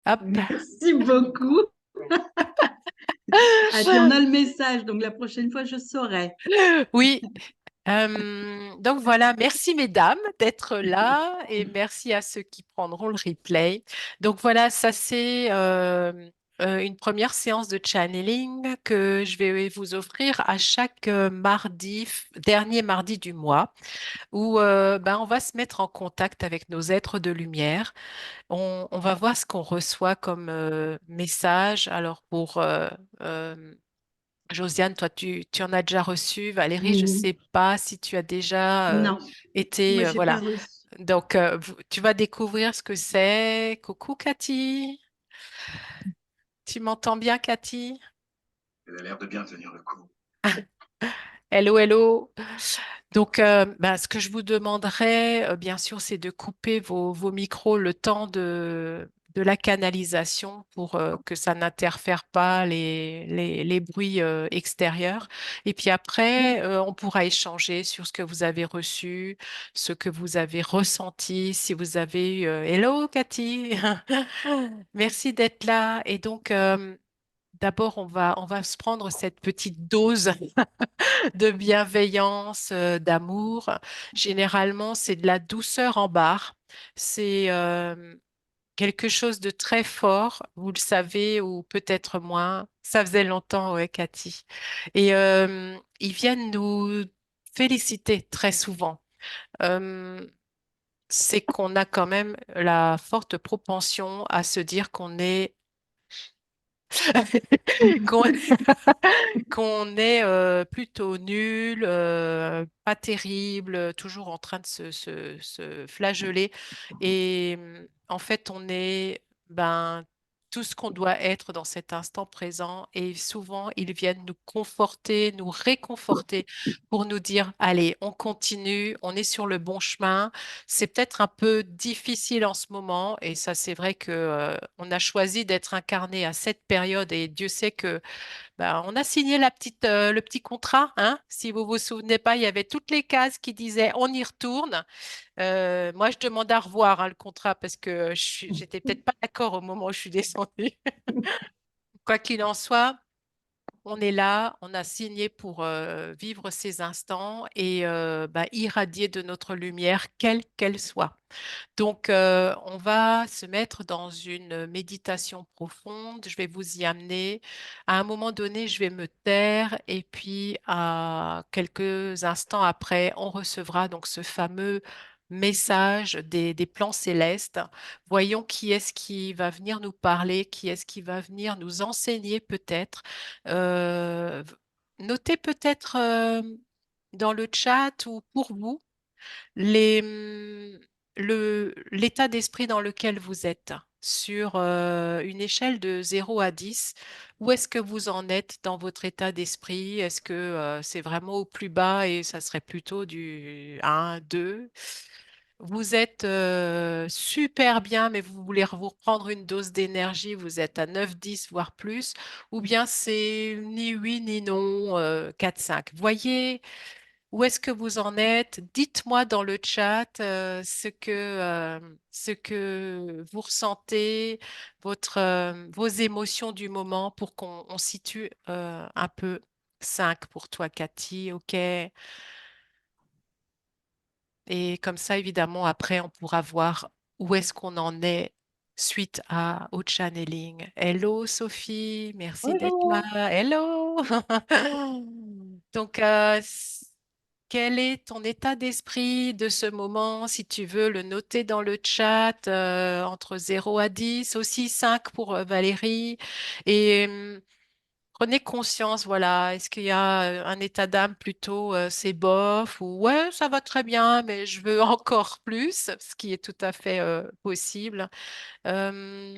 Hop. Merci beaucoup. Ah, puis on a le message, donc la prochaine fois, je saurai. Oui. Donc voilà, merci mesdames d'être là et merci à ceux qui prendront le replay. Donc voilà, ça c'est une première séance de channeling que je vais vous offrir à chaque mardi, dernier mardi du mois, où on va se mettre en contact avec nos êtres de lumière. On va voir ce qu'on reçoit comme message. Alors pour Josiane, toi, tu en as déjà reçu. Valérie, je ne Oui. sais pas si tu as déjà Non, moi, été. j'ai pas Voilà. reçu. Donc, tu vas découvrir ce que c'est. Coucou, Cathy. Tu m'entends bien, Cathy? Elle a l'air de bien tenir le coup. Hello, hello. Donc, ce que je vous demanderais, bien sûr, c'est de couper vos micros le temps de la canalisation pour que ça n'interfère pas les bruits extérieurs. Et puis après, on pourra échanger sur ce que vous avez reçu, ce que vous avez ressenti, si vous avez eu... Hello, Cathy. Merci d'être là. Et donc, d'abord, on va se prendre cette petite dose de bienveillance, d'amour. Généralement, c'est de la douceur en barre. C'est quelque chose de très fort. Vous le savez ou peut-être moins. Ça faisait longtemps, ouais, Cathy. Et ils viennent nous féliciter très souvent. Euh, c'est qu'on a quand même la forte propension à se dire qu'on est qu'on qu'on est plutôt nul, pas terrible, toujours en train de se flageoler. Et en fait, on est tout ce qu'on doit être dans cet instant présent. Et souvent, ils viennent nous conforter, nous réconforter pour nous dire, allez, on continue, on est sur le bon chemin. C'est peut-être un peu difficile en ce moment. Et ça, c'est vrai que, on a choisi d'être incarné à cette période et Dieu sait que on a signé le petit contrat, hein. Si vous vous souvenez pas, il y avait toutes les cases qui disaient on y retourne. Moi, je demande à revoir hein, le contrat parce que j'étais peut-être pas d'accord au moment où je suis descendue. Quoi qu'il en soit, on est là, on a signé pour vivre ces instants et irradier de notre lumière, quelle qu'elle soit. Donc, on va se mettre dans une méditation profonde. Je vais vous y amener. À un moment donné, je vais me taire et puis à quelques instants après, on recevra donc ce fameux message des plans célestes. Voyons qui est-ce qui va venir nous parler, qui est-ce qui va venir nous enseigner peut-être. Euh, Notez peut-être dans le chat ou pour vous les, l'état d'esprit dans lequel vous êtes sur une échelle de 0 à 10. Où est-ce que vous en êtes dans votre état d'esprit? Est-ce que c'est vraiment au plus bas et ça serait plutôt du 1, 2? Vous êtes super bien, mais vous voulez vous reprendre une dose d'énergie, vous êtes à 9, 10, voire plus, ou bien c'est ni oui ni non, 4, 5. Voyez où est-ce que vous en êtes? Dites-moi dans le chat ce que vous ressentez, vos émotions du moment pour qu'on situe un peu. 5 pour toi, Cathy, ok. Et comme ça, évidemment, après, on pourra voir où est-ce qu'on en est suite au channeling. Hello, Sophie, merci d'être là. Bonjour. Hello. Donc, quel est ton état d'esprit de ce moment? Si tu veux le noter dans le chat, entre 0 à 10, aussi 5 pour Valérie. Et prenez conscience, voilà, est-ce qu'il y a un état d'âme plutôt c'est bof ou ouais, ça va très bien, mais je veux encore plus, ce qui est tout à fait possible. Euh,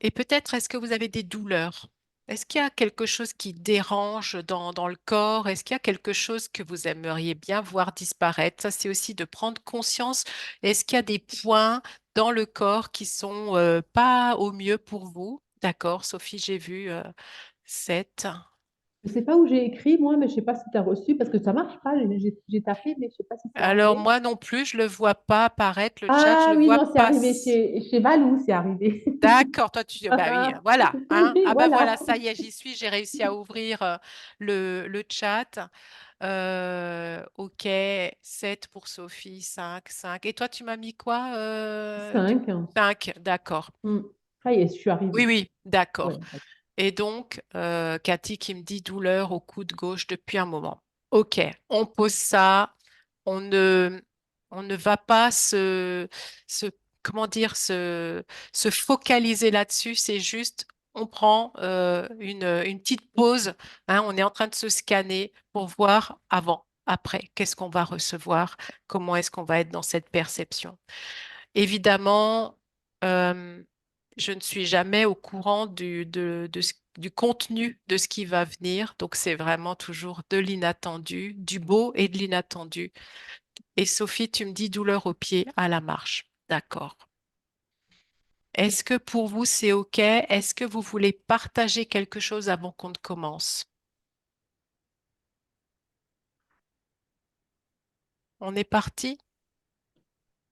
et peut-être est-ce que vous avez des douleurs? Est-ce qu'il y a quelque chose qui dérange dans le corps? Est-ce qu'il y a quelque chose que vous aimeriez bien voir disparaître? Ça, c'est aussi de prendre conscience. Est-ce qu'il y a des points dans le corps qui sont pas au mieux pour vous? D'accord, Sophie, j'ai vu 7. Je sais pas où j'ai écrit, moi, mais je sais pas si tu as reçu, parce que ça marche pas. J'ai tapé, mais je sais pas si c'est Alors, arrivé. moi non plus, je le vois pas apparaître, le chat, je Ah le oui, vois non, c'est pas. arrivé chez Valou, c'est arrivé. D'accord, toi tu dis, bah oui, voilà, hein. Oui, Ah bah voilà, voilà. ça y est, j'y suis, j'ai réussi à ouvrir le chat. Ok, 7 pour Sophie, 5, 5. Et toi, tu m'as mis quoi 5. 5, d'accord. Ça y est, je suis Oui, arrivée. oui, Ouais. d'accord. Et donc, Cathy qui me dit douleur au coude gauche depuis un moment. Ok, on pose ça. On ne, on ne va pas comment dire, se focaliser là-dessus. C'est juste, on prend une petite pause. Hein, on est en train de se scanner pour voir avant, après, qu'est-ce qu'on va recevoir, comment est-ce qu'on va être dans cette perception. Évidemment, euh, je ne suis jamais au courant du contenu de ce qui va venir. Donc, c'est vraiment toujours de l'inattendu, du beau et de l'inattendu. Et Sophie, tu me dis douleur au pied à la marche. D'accord. Est-ce que pour vous, c'est OK? Est-ce que vous voulez partager quelque chose avant qu'on ne commence? On est parti?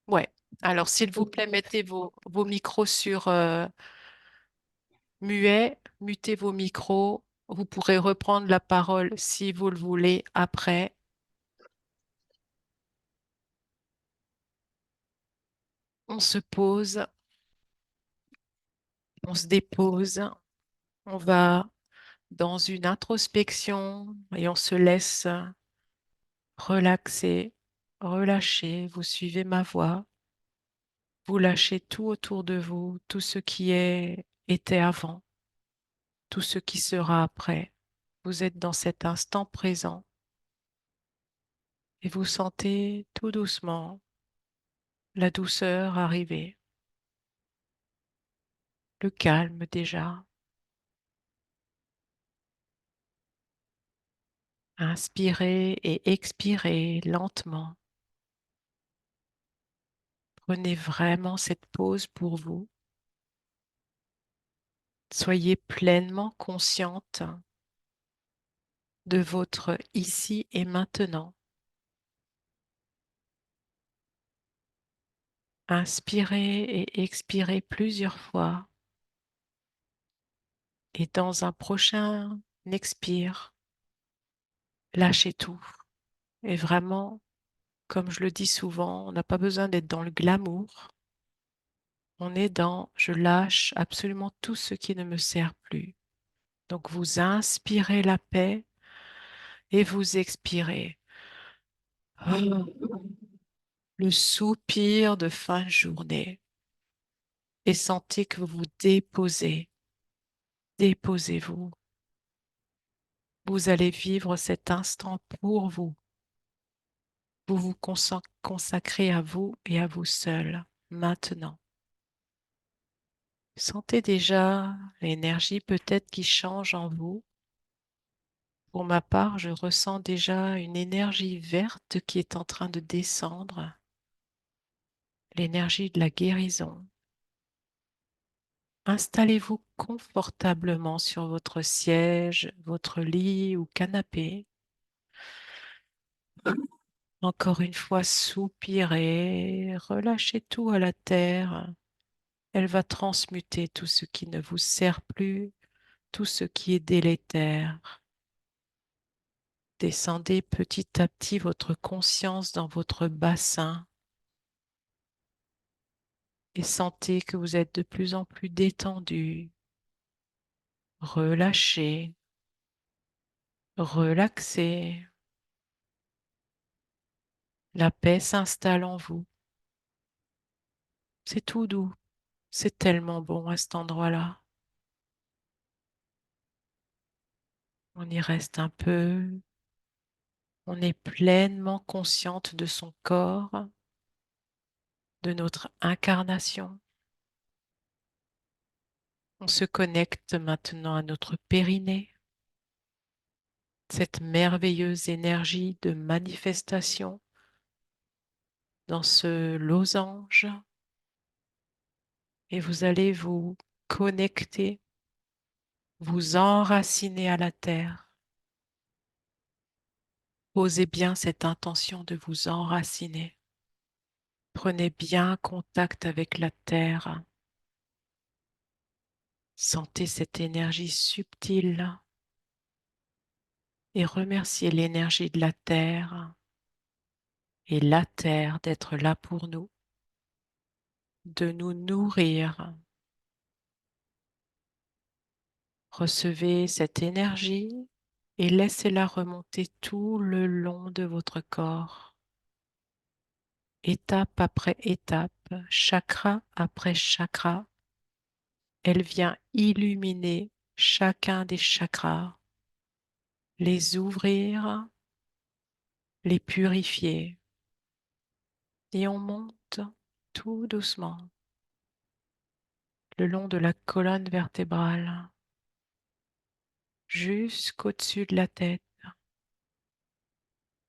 Ouais. Alors, s'il vous plaît, mettez vos micros sur muet, mutez vos micros. Vous pourrez reprendre la parole si vous le voulez après. On se pose, on se dépose, on va dans une introspection et on se laisse relaxer, relâcher. Vous suivez ma voix. Vous lâchez tout autour de vous, tout ce qui était avant, tout ce qui sera après. Vous êtes dans cet instant présent et vous sentez tout doucement la douceur arriver, le calme déjà. Inspirez et expirez lentement. Prenez vraiment cette pause pour vous. Soyez pleinement consciente de votre ici et maintenant. Inspirez et expirez plusieurs fois. Et dans un prochain expire, lâchez tout. Et vraiment, comme je le dis souvent, on n'a pas besoin d'être dans le glamour. On est dans je lâche absolument tout ce qui ne me sert plus. Donc vous inspirez la paix et vous expirez. Le soupir de fin de journée. Et sentez que vous vous déposez. Déposez-vous. Vous allez vivre cet instant pour vous. Vous vous consacrez à vous et à vous seul maintenant. Sentez déjà l'énergie peut-être qui change en vous. Pour ma part, je ressens déjà une énergie verte qui est en train de descendre, l'énergie de la guérison. Installez-vous confortablement sur votre siège, votre lit ou canapé. Encore une fois, soupirez, relâchez tout à la terre. Elle va transmuter tout ce qui ne vous sert plus, tout ce qui est délétère. Descendez petit à petit votre conscience dans votre bassin et sentez que vous êtes de plus en plus détendu, relâché, relaxé. La paix s'installe en vous. C'est tout doux. C'est tellement bon à cet endroit-là. On y reste un peu. On est pleinement consciente de son corps, de notre incarnation. On se connecte maintenant à notre périnée, cette merveilleuse énergie de manifestation dans ce losange. Et vous allez vous connecter, vous enraciner à la terre. Posez bien cette intention de vous enraciner. Prenez bien contact avec la terre. Sentez cette énergie subtile et remerciez l'énergie de la terre et la terre d'être là pour nous, de nous nourrir. Recevez cette énergie et laissez-la remonter tout le long de votre corps, étape après étape, chakra après chakra. Elle vient illuminer chacun des chakras, les ouvrir, les purifier. Et on monte tout doucement le long de la colonne vertébrale jusqu'au-dessus de la tête,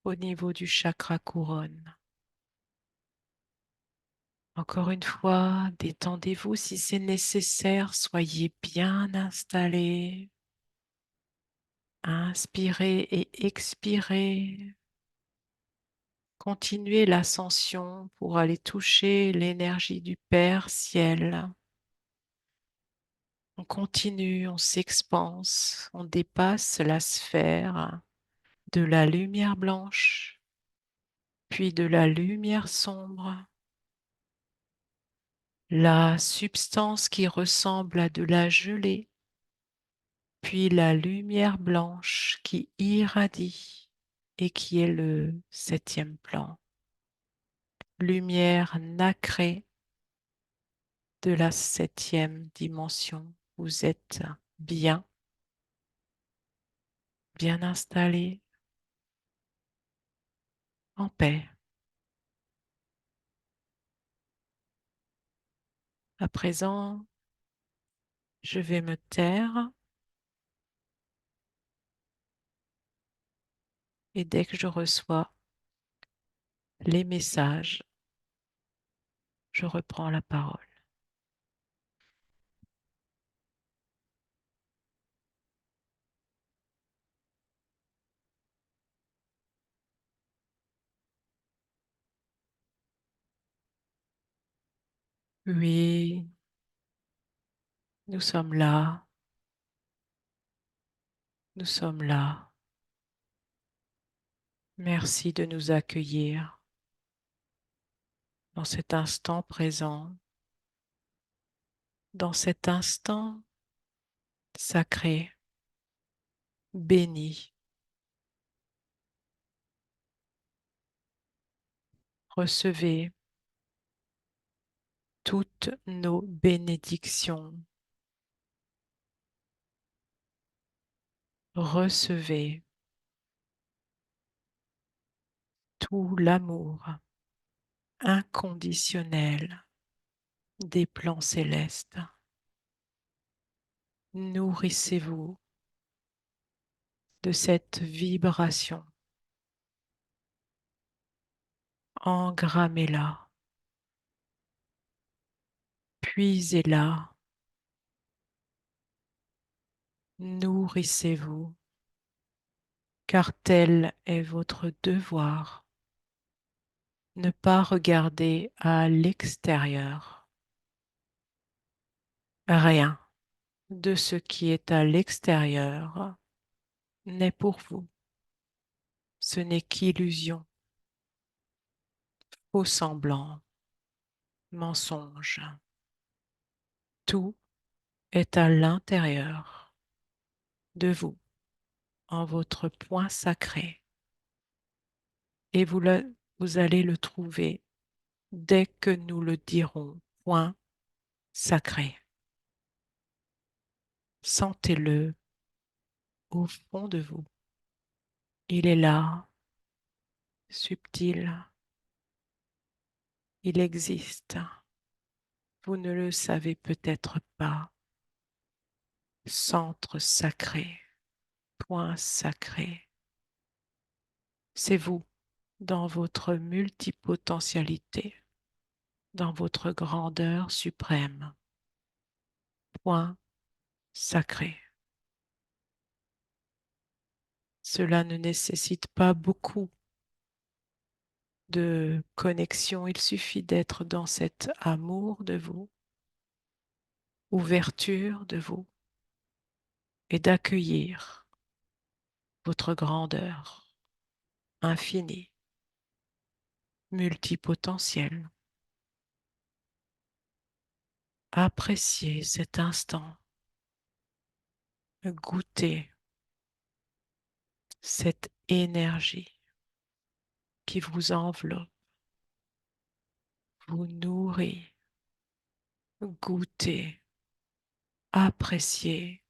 au niveau du chakra couronne. Encore une fois, détendez-vous si c'est nécessaire, soyez bien installés. Inspirez et expirez. Continuez l'ascension pour aller toucher l'énergie du Père Ciel. On continue, on s'expanse, on dépasse la sphère de la lumière blanche, puis de la lumière sombre. La substance qui ressemble à de la gelée, puis la lumière blanche qui irradie et qui est le 7e plan. Lumière nacrée de la 7e dimension. Vous êtes bien, bien installé, en paix. À présent, je vais me taire et dès que je reçois les messages, je reprends la parole. Oui, nous sommes là. Nous sommes là. Merci de nous accueillir dans cet instant présent, dans cet instant sacré, béni. Recevez toutes nos bénédictions. Recevez tout l'amour inconditionnel des plans célestes. Nourrissez-vous de cette vibration. Engrammez-la. Puisez-la. Nourrissez-vous, car tel est votre devoir. Ne pas regarder à l'extérieur. Rien de ce qui est à l'extérieur n'est pour vous. Ce n'est qu'illusion, faux semblant, mensonge. Tout est à l'intérieur de vous, en votre point sacré. Et vous allez le trouver dès que nous le dirons, point sacré. Sentez-le au fond de vous. Il est là, subtil. Il existe. Vous ne le savez peut-être pas. Centre sacré, point sacré. C'est vous dans votre multipotentialité, dans votre grandeur suprême. Point sacré. Cela ne nécessite pas beaucoup de connexion. Il suffit d'être dans cet amour de vous, ouverture de vous et d'accueillir votre grandeur infinie, multipotentielle. Appréciez cet instant, goûtez cette énergie qui vous enveloppe, vous nourrit, goûtez, appréciez.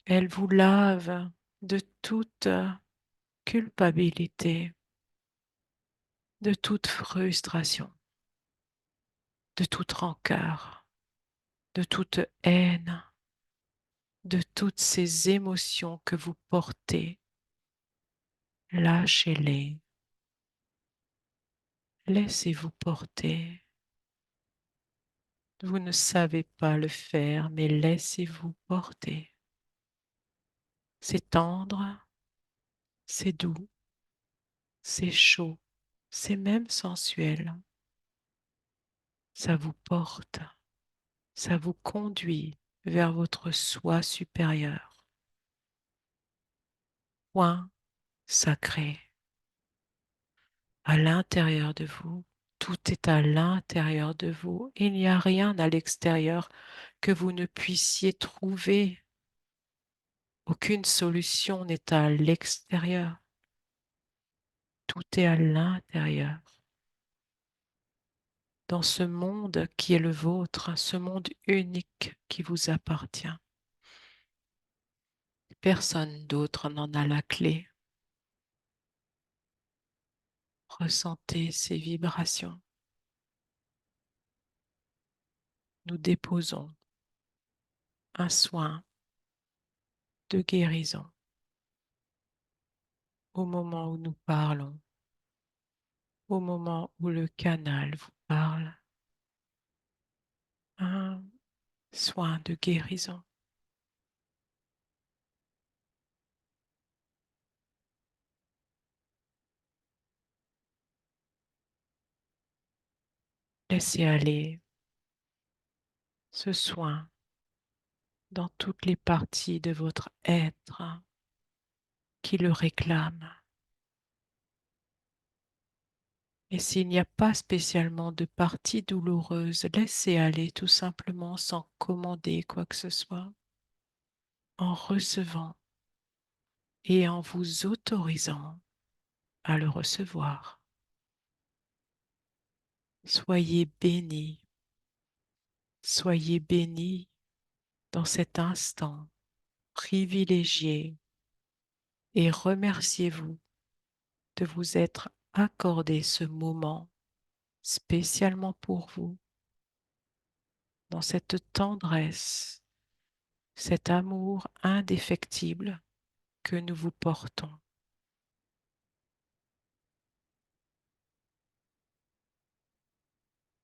Elle vous lave de toute culpabilité, de toute frustration, de toute rancœur, de toute haine, de toutes ces émotions que vous portez. Lâchez-les. Laissez-vous porter. Vous ne savez pas le faire, mais laissez-vous porter. C'est tendre, c'est doux, c'est chaud, c'est même sensuel. Ça vous porte, ça vous conduit vers votre soi supérieur. Point sacré. À l'intérieur de vous, tout est à l'intérieur de vous. Il n'y a rien à l'extérieur que vous ne puissiez trouver. Aucune solution n'est à l'extérieur. Tout est à l'intérieur. Dans ce monde qui est le vôtre, ce monde unique qui vous appartient. Personne d'autre n'en a la clé. Ressentez ces vibrations. Nous déposons un soin de guérison au moment où nous parlons, au moment où le canal vous parle. Un soin de guérison. Laissez aller ce soin dans toutes les parties de votre être qui le réclament. Et s'il n'y a pas spécialement de partie douloureuse, laissez aller tout simplement sans commander quoi que ce soit, en recevant et en vous autorisant à le recevoir. Soyez bénis dans cet instant privilégié et remerciez-vous de vous être accordé ce moment spécialement pour vous, dans cette tendresse, cet amour indéfectible que nous vous portons.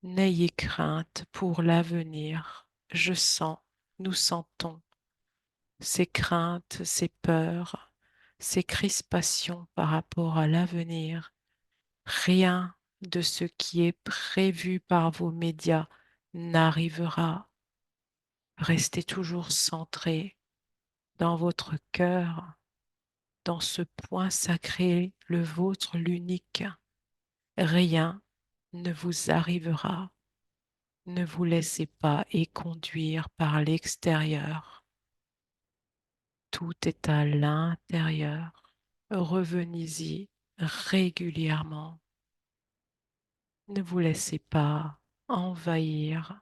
N'ayez crainte pour l'avenir. Nous sentons ces craintes, ces peurs, ces crispations par rapport à l'avenir. Rien de ce qui est prévu par vos médias n'arrivera. Restez toujours centré dans votre cœur, dans ce point sacré, le vôtre, l'unique. Rien ne vous arrivera. Ne vous laissez pas éconduire par l'extérieur. Tout est à l'intérieur. Revenez-y régulièrement. Ne vous laissez pas envahir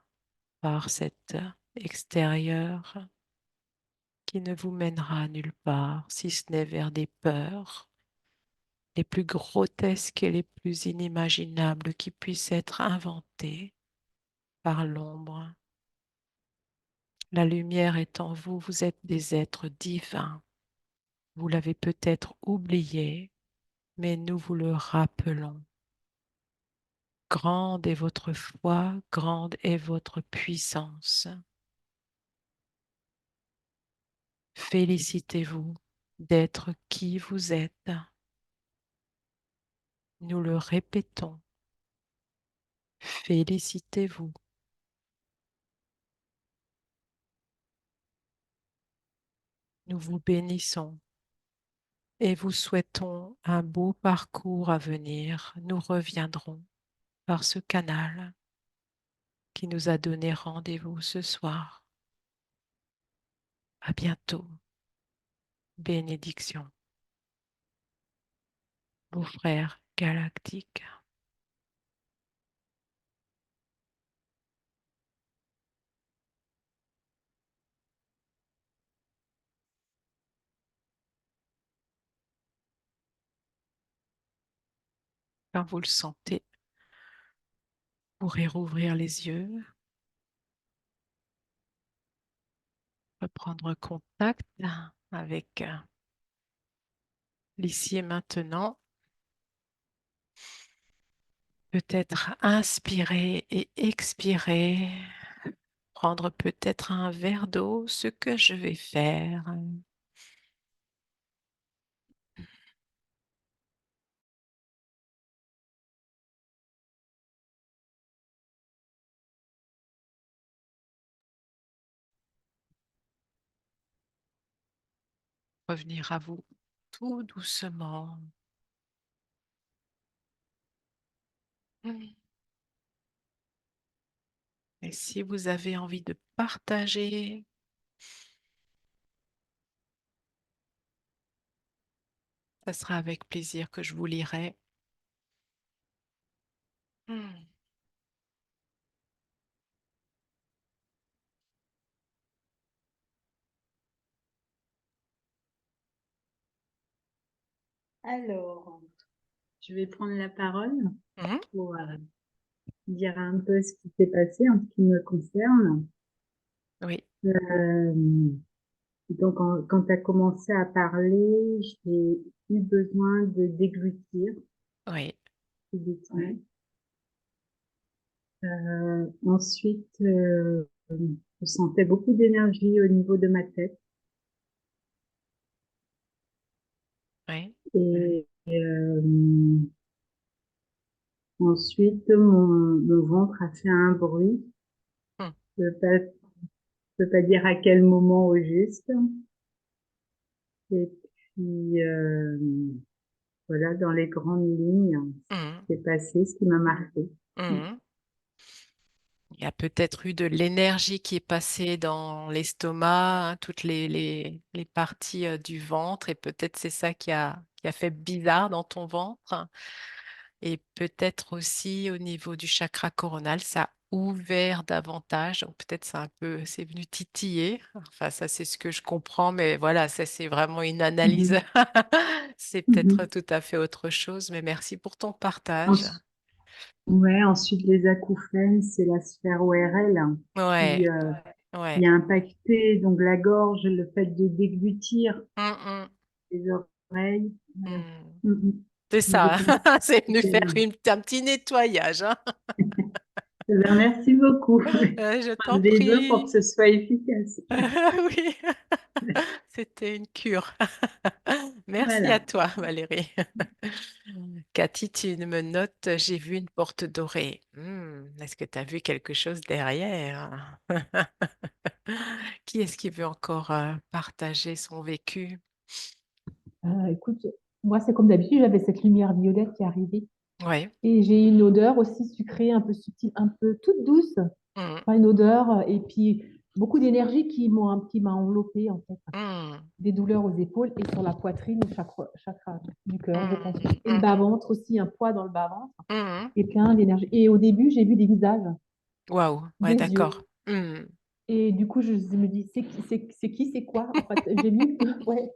par cet extérieur qui ne vous mènera nulle part, si ce n'est vers des peurs les plus grotesques et les plus inimaginables qui puissent être inventées par l'ombre. La lumière est en vous, vous êtes des êtres divins. Vous l'avez peut-être oublié, mais nous vous le rappelons. Grande est votre foi, grande est votre puissance. Félicitez-vous d'être qui vous êtes. Nous le répétons. Félicitez-vous. Nous vous bénissons et vous souhaitons un beau parcours à venir. Nous reviendrons par ce canal qui nous a donné rendez-vous ce soir. À bientôt. Bénédiction. Vos frères galactiques. Quand vous le sentez, vous pourrez rouvrir les yeux, reprendre contact avec l'ici et maintenant. Peut-être inspirer et expirer. Prendre peut-être un verre d'eau, ce que je vais faire. Revenir à vous tout doucement. Et si vous avez envie de partager, ça sera avec plaisir que je vous lirai. Alors, je vais prendre la parole Mhm. pour dire un peu ce qui s'est passé en ce qui me concerne. Oui, Euh, donc, quand tu as commencé à parler, j'ai eu besoin de déglutir oui, subitement. Ensuite, je sentais beaucoup d'énergie au niveau de ma tête. oui. Et ensuite, mon ventre a fait un bruit. Hmm. Je peux pas dire à quel moment au juste. Et puis, voilà, dans les grandes lignes, Mhm. c'est passé, ce qui m'a marqué. Mhm. Il y a peut-être eu de l'énergie qui est passée dans l'estomac, hein, toutes les parties du ventre, et peut-être c'est ça qui a fait bizarre dans ton ventre. Et peut-être aussi au niveau du chakra coronal, ça a ouvert davantage. Donc peut-être c'est venu titiller. Enfin, ça c'est ce que je comprends, mais voilà, ça c'est vraiment une analyse. Mhm. C'est peut-être Mhm. tout à fait autre chose, mais merci pour ton partage. Ensuite, ouais, ensuite, les acouphènes, c'est la sphère ORL Ouais, qui ouais. a impacté donc la gorge, le fait de déglutir Mm, les oreilles. mm, mm. Mhm. C'est Je ça, pense c'est que venu c'est faire bien. un petit nettoyage, hein. Eh ben, merci beaucoup. Je t'en Des vœux pour que prie. ce soit efficace. Oui, c'était une cure. Merci à Voilà. toi, Valérie. Cathy, tu me notes, j'ai vu une porte dorée. Est-ce que tu as vu quelque chose derrière? Qui est-ce qui veut encore partager son vécu? Écoute, moi, c'est comme d'habitude, j'avais cette lumière violette qui arrivait. Oui. Et j'ai une odeur aussi sucrée, un peu subtile, un peu toute douce. Mm, Enfin, une odeur, et puis beaucoup d'énergie qui m'a enveloppée, en fait. mm, Des douleurs aux épaules et sur la poitrine, au chakra du cœur, je pense mm, aussi. Et le bas-ventre aussi, un poids dans le bas-ventre mm. et plein d'énergie. Et au début, j'ai vu des visages, Waouh, ouais, des yeux. d'accord. Mm, Et du coup, je me dis, c'est qui, c'est quoi? En fait, j'ai vu, ouais,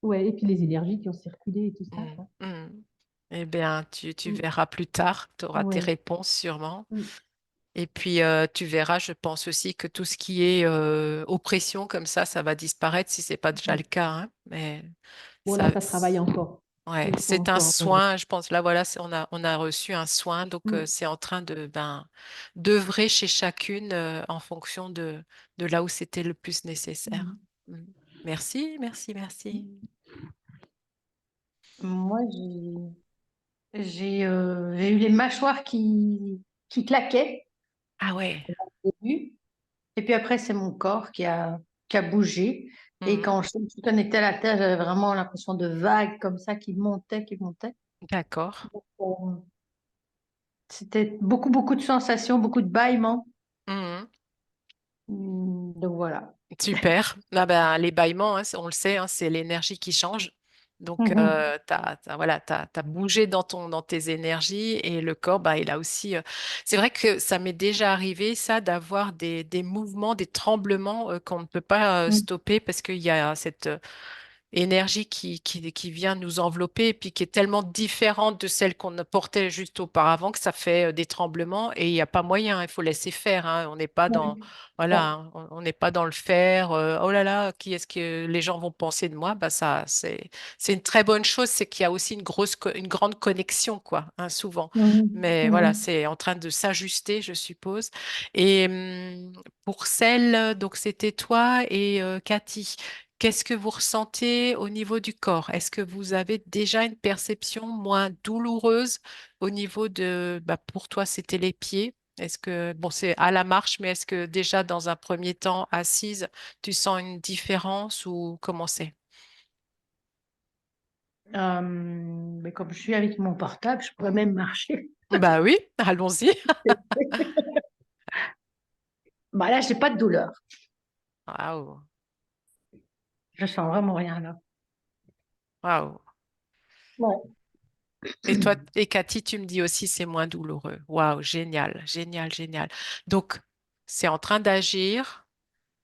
ouais. Et puis les énergies qui ont circulé et tout ça, mm, quoi. mm. Eh bien, tu Mm. verras plus tard, tu auras tes Ouais. réponses sûrement. Mm. Et puis, tu verras, je pense aussi que tout ce qui est oppression comme ça va disparaître si c'est pas déjà Ouais. le cas, hein. Mais Bon, là, ça, ça travaille encore. ouais, Il faut c'est un encore. soin, je pense. Là, voilà, on a reçu un soin, donc Mm. c'est en train d'œuvrer chez chacune en fonction de là où c'était le plus nécessaire. Mm. Mm. Merci, merci, merci. Moi, j'ai eu les mâchoires qui claquaient Ah ouais. au début. Et puis après, c'est mon corps qui a bougé. Et Mhm. quand je me suis connectée à la Terre, j'avais vraiment l'impression de vagues comme ça qui montaient, qui montaient. D'accord. Euh, C'était beaucoup, beaucoup de sensations, beaucoup de bâillements. Mhm. Donc voilà. Super. Ah ben, les bâillements, hein, on le sait, hein, c'est l'énergie qui change. Donc, Mhm. voilà, t'as bougé dans tes énergies et le corps, bah, il a aussi. C'est vrai que ça m'est déjà arrivé, ça, d'avoir des mouvements, des tremblements qu'on ne peut pas stopper parce qu'il y a cette énergie qui vient nous envelopper et puis qui est tellement différente de celle qu'on portait juste auparavant que ça fait des tremblements et il n'y a pas moyen, il faut laisser faire, hein. On n'est pas Ouais. dans, voilà, Ouais. hein, on n'est pas dans le faire. Oh là là, qui est-ce que les gens vont penser de moi? Bah ça, c'est une très bonne chose, c'est qu'il y a aussi une grande connexion, quoi, hein, souvent. Mhm. Mais voilà, Mhm. c'est en train de s'ajuster, je suppose. Et pour celle, donc c'était toi et Cathy. Qu'est-ce que vous ressentez au niveau du corps? Est-ce que vous avez déjà une perception moins douloureuse au niveau de, bah, pour toi, c'était les pieds? Est-ce que, bon, c'est à la marche, mais est-ce que déjà dans un premier temps, assise, tu sens une différence ou comment c'est? Mais comme je suis avec mon portable, je pourrais même marcher. Bah oui, allons-y. Bah là, j'ai pas de douleur. Waouh, Je sens vraiment rien là. waouh. Ouais. Et toi, et Cathy, tu me dis aussi c'est moins douloureux. Waouh, génial, génial, génial. Donc, c'est en train d'agir.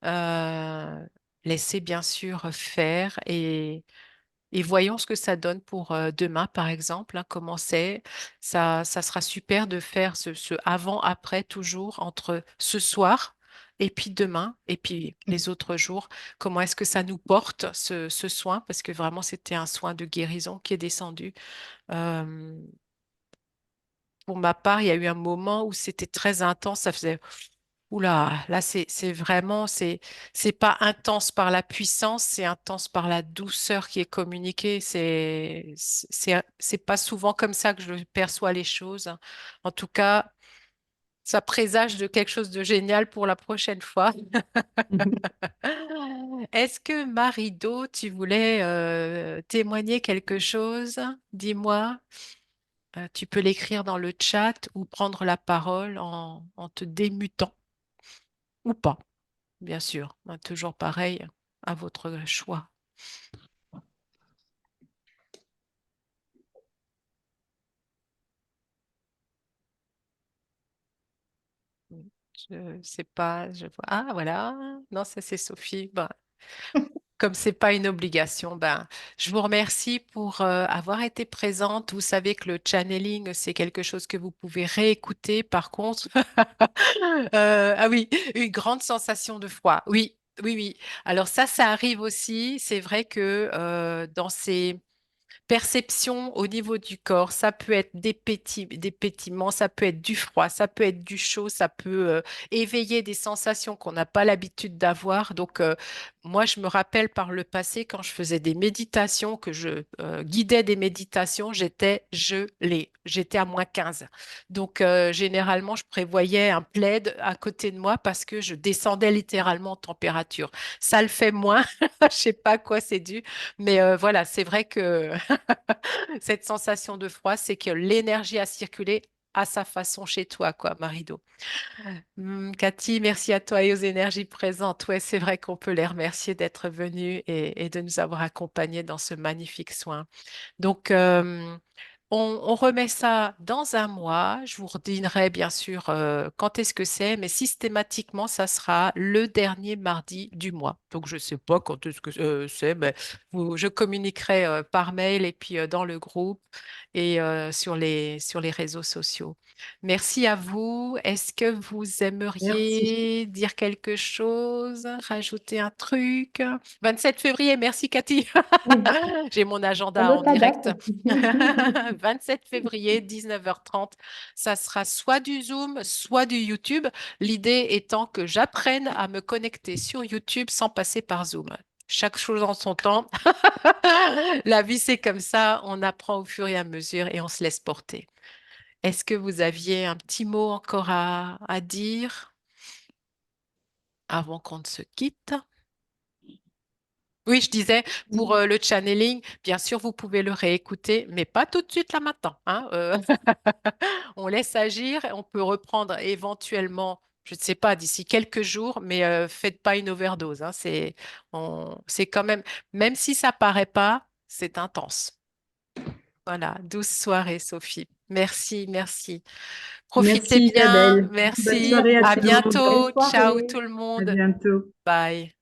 Euh, laissez bien sûr faire et voyons ce que ça donne pour demain, par exemple, hein, comment c'est. Ça sera super de faire ce avant-après toujours entre ce soir et puis demain et puis les autres jours. Comment est-ce que ça nous porte, ce soin? Parce que vraiment, c'était un soin de guérison qui est descendu. Euh, pour ma part, il y a eu un moment où c'était très intense. Ça faisait oula, là c'est vraiment c'est pas intense par la puissance, c'est intense par la douceur qui est communiquée. C'est pas souvent comme ça que je perçois les choses. En tout cas, ça présage de quelque chose de génial pour la prochaine fois. Est-ce que Marido, tu voulais témoigner quelque chose? Dis-moi. Tu peux l'écrire dans le chat ou prendre la parole en te démutant ou pas. Bien sûr, hein, toujours pareil, à votre choix. Je sais pas, je vois. Ah, voilà. Non, ça c'est Sophie. Ben, comme c'est pas une obligation, ben, je vous remercie pour avoir été présente. Vous savez que le channeling, c'est quelque chose que vous pouvez réécouter. Par contre, ah oui, une grande sensation de froid. Oui, oui, oui. Alors ça arrive aussi. C'est vrai que dans ces perception au niveau du corps, ça peut être des pétillements, ça peut être du froid, ça peut être du chaud, ça peut éveiller des sensations qu'on n'a pas l'habitude d'avoir. Donc, moi, je me rappelle par le passé, quand je faisais des méditations, que je guidais des méditations, j'étais gelée. J'étais à -15. Donc, généralement, je prévoyais un plaid à côté de moi parce que je descendais littéralement en température. Ça le fait moins. Je sais pas à quoi c'est dû, mais voilà, c'est vrai que cette sensation de froid, c'est que l'énergie a circulé à sa façon chez toi, quoi, Marido. Cathy, merci à toi et aux énergies présentes. Ouais, c'est vrai qu'on peut les remercier d'être venus et de nous avoir accompagnés dans ce magnifique soin. Donc, on remet ça dans un mois. Je vous redirai bien sûr quand est-ce que c'est, mais systématiquement, ça sera le dernier mardi du mois. Donc, je ne sais pas quand est-ce que c'est, mais je communiquerai par mail et puis dans le groupe et sur les réseaux sociaux. Merci à vous. Est-ce que vous Merci. aimeriez dire quelque chose, rajouter un truc? 27 février, merci Cathy. Oui, J'ai mon on agenda en note la direct. date. 27 février, 19h30. Ça sera soit du Zoom, soit du YouTube. L'idée étant que j'apprenne à me connecter sur YouTube sans passer par Zoom. chaque chose en son temps. La vie, c'est comme ça. On apprend au fur et à mesure et on se laisse porter. Est-ce que vous aviez un petit mot encore à dire avant qu'on ne se quitte? Oui, je disais, pour le channeling, bien sûr, vous pouvez le réécouter, mais pas tout de suite là maintenant, hein, on laisse agir, on peut reprendre éventuellement, je ne sais pas, d'ici quelques jours, mais faites pas une overdose, hein, c'est quand même, même si ça paraît pas, c'est intense. Voilà, douce soirée, Sophie. Merci, merci. Profitez Merci bien, Isabelle. Bonne merci. soirée à À tout le monde. Belle bientôt. Ciao soirée. tout le À monde. bientôt. Bye.